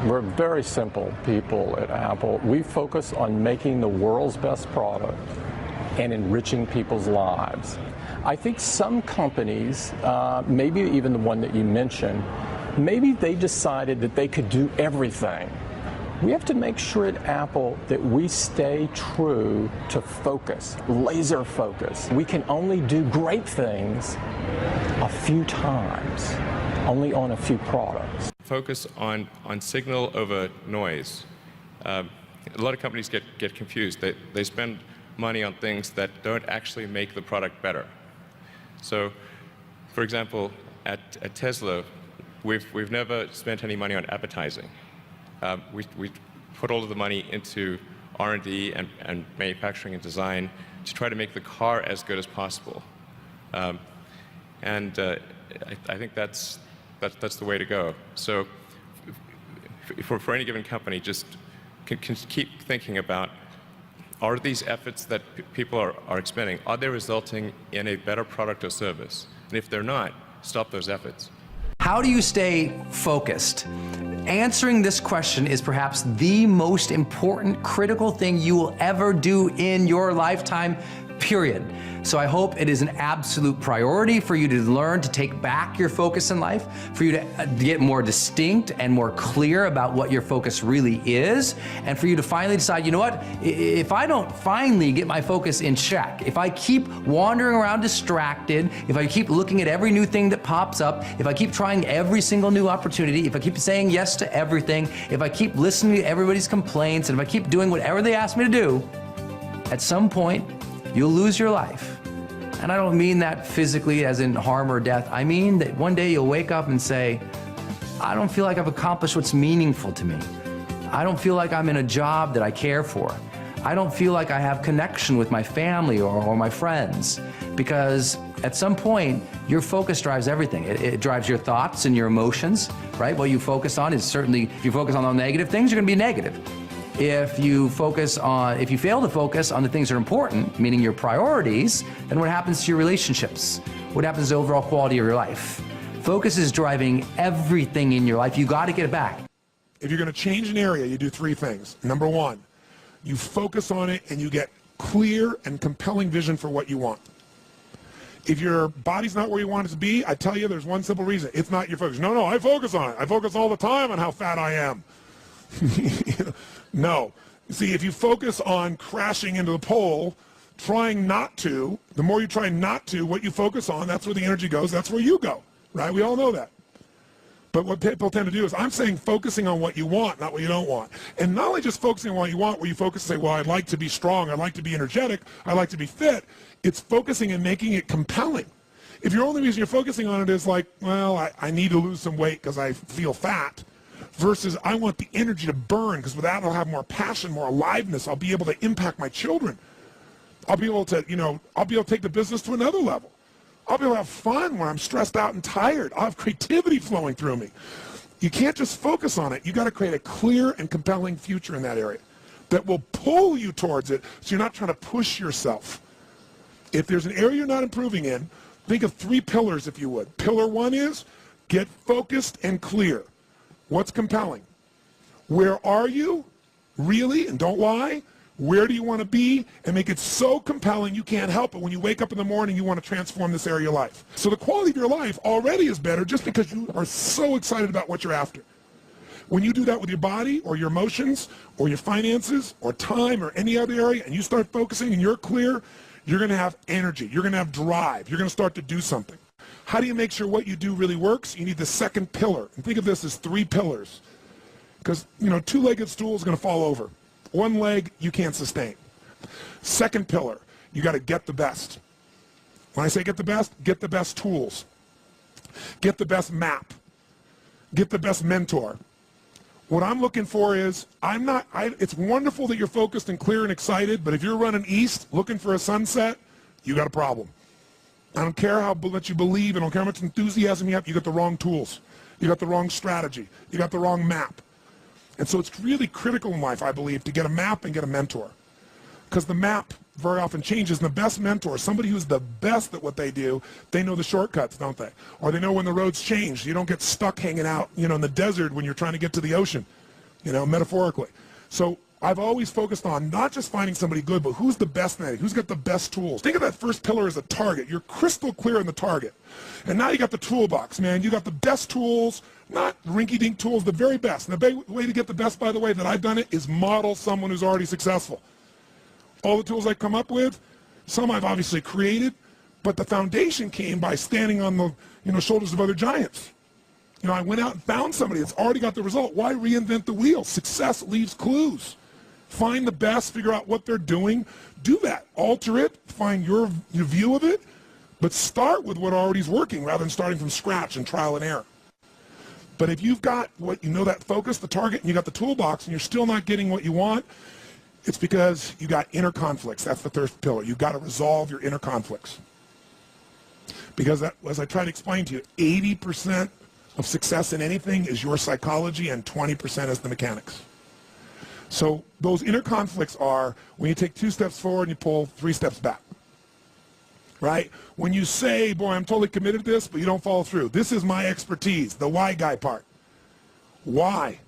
We're very simple people at Apple. We focus on making the world's best product and enriching people's lives. I think some companies, maybe even the one that you mentioned, maybe they decided that they could do everything. We have to make sure at Apple that we stay true to focus, laser focus. We can only do great things a few times, only on a few products. Focus on signal over noise. A lot of companies get confused. They spend money on things that don't actually make the product better. So, for example, at Tesla, we've never spent any money on advertising. We put all of the money into R&D and manufacturing and design to try to make the car as good as possible. I think that's the way to go. So for any given company, just can keep thinking about, are these efforts that people are expending, are they resulting in a better product or service? And if they're not, stop those efforts. How do you stay focused? Answering this question is perhaps the most important, critical thing you will ever do in your lifetime, period. So I hope it is an absolute priority for you to learn to take back your focus in life, for you to get more distinct and more clear about what your focus really is, and for you to finally decide, you know what, if I don't finally get my focus in check, if I keep wandering around distracted, if I keep looking at every new thing that pops up, if I keep trying every single new opportunity, if I keep saying yes to everything, if I keep listening to everybody's complaints, and if I keep doing whatever they ask me to do, at some point, you'll lose your life. And I don't mean that physically as in harm or death. I mean that one day you'll wake up and say, I don't feel like I've accomplished what's meaningful to me. I don't feel like I'm in a job that I care for. I don't feel like I have connection with my family or my friends. Because at some point, your focus drives everything. It drives your thoughts and your emotions, right? What you focus on is certainly, if you focus on the negative things, you're gonna be negative. If you fail to focus on the things that are important, meaning your priorities, then what happens to your relationships? What happens to the overall quality of your life? Focus is driving everything in your life. You got to get it back. If you're going to change an area, you do three things. Number one, you focus on it and you get clear and compelling vision for what you want. If your body's not where you want it to be, I tell you there's one simple reason. It's not your focus. No, I focus on it. I focus all the time on how fat I am. No. See, if you focus on crashing into the pole, trying not to, the more you try not to, what you focus on, that's where the energy goes, that's where you go, right? We all know that. But what people tend to do is, I'm saying focusing on what you want, not what you don't want. And not only just focusing on what you want, where you focus and say, well, I'd like to be strong, I'd like to be energetic, I'd like to be fit. It's focusing and making it compelling. If your only reason you're focusing on it is like, well, I need to lose some weight because I feel fat, versus I want the energy to burn, because with that I'll have more passion, more aliveness. I'll be able to impact my children. I'll be able to, I'll be able to take the business to another level. I'll be able to have fun when I'm stressed out and tired. I'll have creativity flowing through me. You can't just focus on it. You got to create a clear and compelling future in that area that will pull you towards it, so you're not trying to push yourself. If there's an area you're not improving in, think of three pillars, if you would. Pillar one is get focused and clear. What's compelling? Where are you, really, and don't lie? Where do you want to be? And make it so compelling you can't help it. When you wake up in the morning, you want to transform this area of your life. So the quality of your life already is better just because you are so excited about what you're after. When you do that with your body or your emotions or your finances or time or any other area, and you start focusing and you're clear, you're going to have energy. You're going to have drive. You're going to start to do something. How do you make sure what you do really works? You need the second pillar. And think of this as three pillars. Because, two-legged stool is going to fall over. One leg, you can't sustain. Second pillar, you got to get the best. When I say get the best tools. Get the best map. Get the best mentor. What I'm looking for is, it's wonderful that you're focused and clear and excited, but if you're running east looking for a sunset, you got a problem. I don't care how much you believe, I don't care how much enthusiasm you have, you got the wrong tools. You got the wrong strategy. You got the wrong map. And so it's really critical in life, I believe, to get a map and get a mentor. Because the map very often changes, and the best mentor, somebody who's the best at what they do, they know the shortcuts, don't they? Or they know when the roads change. You don't get stuck hanging out, in the desert when you're trying to get to the ocean. metaphorically. So I've always focused on not just finding somebody good, but who's the best at it, who's got the best tools. Think of that first pillar as a target. You're crystal clear on the target. And now you got the toolbox, man. You got the best tools, not rinky-dink tools, the very best. And the way to get the best, by the way, that I've done it is model someone who's already successful. All the tools I come up with, some I've obviously created, but the foundation came by standing on the shoulders of other giants. I went out and found somebody that's already got the result. Why reinvent the wheel? Success leaves clues. Find the best, figure out what they're doing, do that, alter it, find your view of it, but start with what already is working rather than starting from scratch and trial and error. But if you've got that focus, the target, and you got the toolbox, and you're still not getting what you want, it's because you got inner conflicts. That's the third pillar. You've got to resolve your inner conflicts. Because as I try to explain to you, 80% of success in anything is your psychology and 20% is the mechanics. So those inner conflicts are when you take 2 steps forward and you pull 3 steps back, right? When you say, boy, I'm totally committed to this, but you don't follow through. This is my expertise, the why guy part. Why?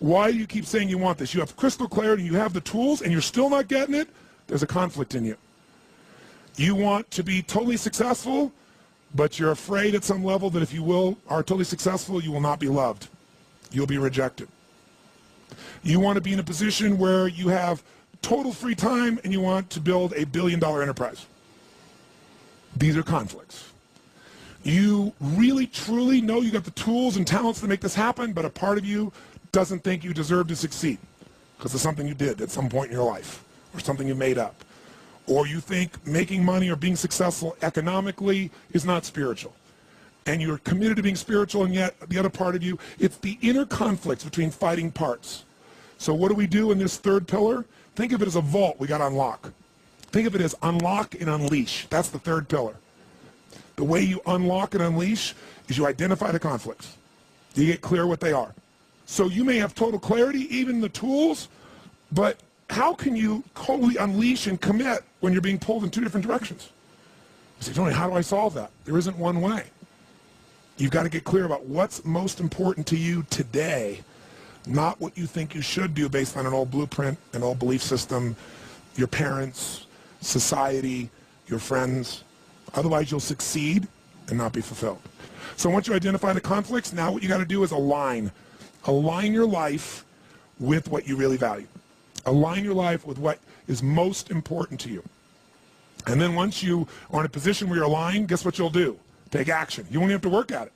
Why do you keep saying you want this? You have crystal clarity, you have the tools, and you're still not getting it? There's a conflict in you. You want to be totally successful, but you're afraid at some level that if you are totally successful, you will not be loved. You'll be rejected. You want to be in a position where you have total free time and you want to build a billion-dollar enterprise. These are conflicts. You really, truly know you got the tools and talents to make this happen, but a part of you doesn't think you deserve to succeed because of something you did at some point in your life or something you made up. Or you think making money or being successful economically is not spiritual. And you're committed to being spiritual, and yet the other part of you, it's the inner conflicts between fighting parts. So what do we do in this third pillar? Think of it as a vault we got to unlock. Think of it as unlock and unleash. That's the third pillar. The way you unlock and unleash is you identify the conflicts. You get clear what they are. So you may have total clarity, even the tools, but how can you totally unleash and commit when you're being pulled in 2 different directions? You say, Tony, how do I solve that? There isn't one way. You've got to get clear about what's most important to you today, not what you think you should do based on an old blueprint, an old belief system, your parents, society, your friends. Otherwise, you'll succeed and not be fulfilled. So once you identify the conflicts, now what you got to do is align. Align your life with what you really value. Align your life with what is most important to you. And then once you are in a position where you're aligned, guess what you'll do? Take action. You won't even have to work at it.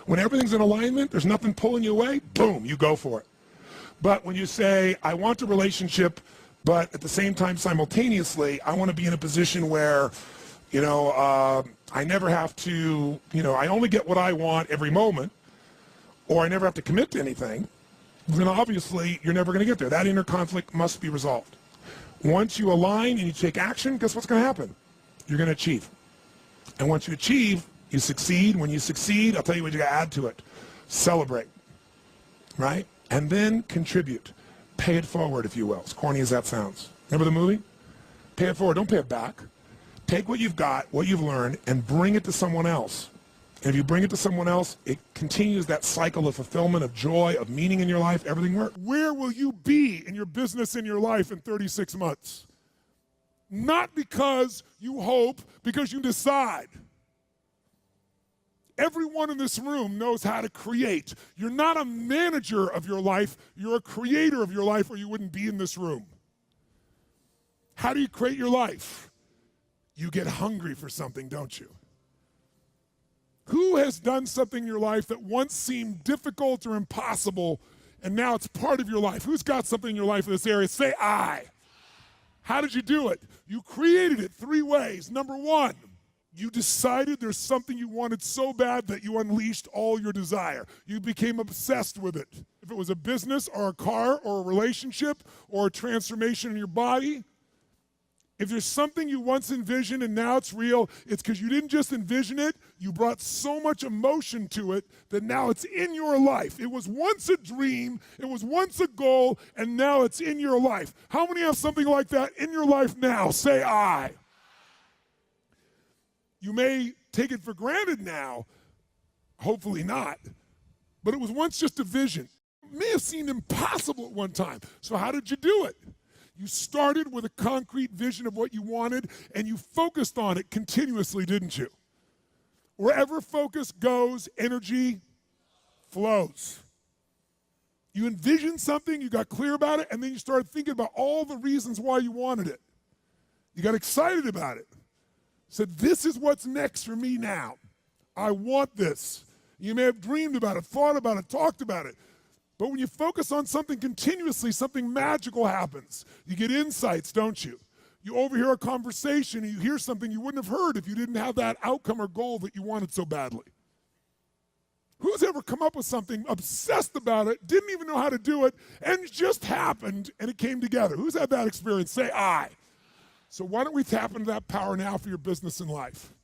When everything's in alignment, there's nothing pulling you away, boom, you go for it. But when you say, I want a relationship, but at the same time, simultaneously, I want to be in a position where, I never have to, I only get what I want every moment, or I never have to commit to anything, then obviously you're never going to get there. That inner conflict must be resolved. Once you align and you take action, guess what's going to happen? You're going to achieve. And once you achieve, you succeed. When you succeed, I'll tell you what you got to add to it. Celebrate, right? And then contribute. Pay it forward, if you will, as corny as that sounds. Remember the movie? Pay it forward, don't pay it back. Take what you've got, what you've learned, and bring it to someone else. And if you bring it to someone else, it continues that cycle of fulfillment, of joy, of meaning in your life, everything works. Where will you be in your business, in your life in 36 months? Not because you hope, because you decide. Everyone in this room knows how to create. You're not a manager of your life, you're a creator of your life, or you wouldn't be in this room. How do you create your life? You get hungry for something, don't you? Who has done something in your life that once seemed difficult or impossible, and now it's part of your life? Who's got something in your life in this area? Say I. How did you do it? You created it 3 ways. Number 1, you decided there's something you wanted so bad that you unleashed all your desire. You became obsessed with it. If it was a business or a car or a relationship or a transformation in your body, if there's something you once envisioned and now it's real, it's because you didn't just envision it, you brought so much emotion to it that now it's in your life. It was once a dream, it was once a goal, and now it's in your life. How many have something like that in your life now? Say I. You may take it for granted now, hopefully not, but it was once just a vision. may have seemed impossible at one time. So how did you do it? You started with a concrete vision of what you wanted, and you focused on it continuously, didn't you? Wherever focus goes, energy flows. You envisioned something, you got clear about it, and then you started thinking about all the reasons why you wanted it. You got excited about it. Said, this is what's next for me now. I want this. You may have dreamed about it, thought about it, talked about it. But when you focus on something continuously, something magical happens. You get insights, don't you? You overhear a conversation and you hear something you wouldn't have heard if you didn't have that outcome or goal that you wanted so badly. Who's ever come up with something, obsessed about it, didn't even know how to do it, and it just happened and it came together? Who's had that experience? Say I. So why don't we tap into that power now for your business and life?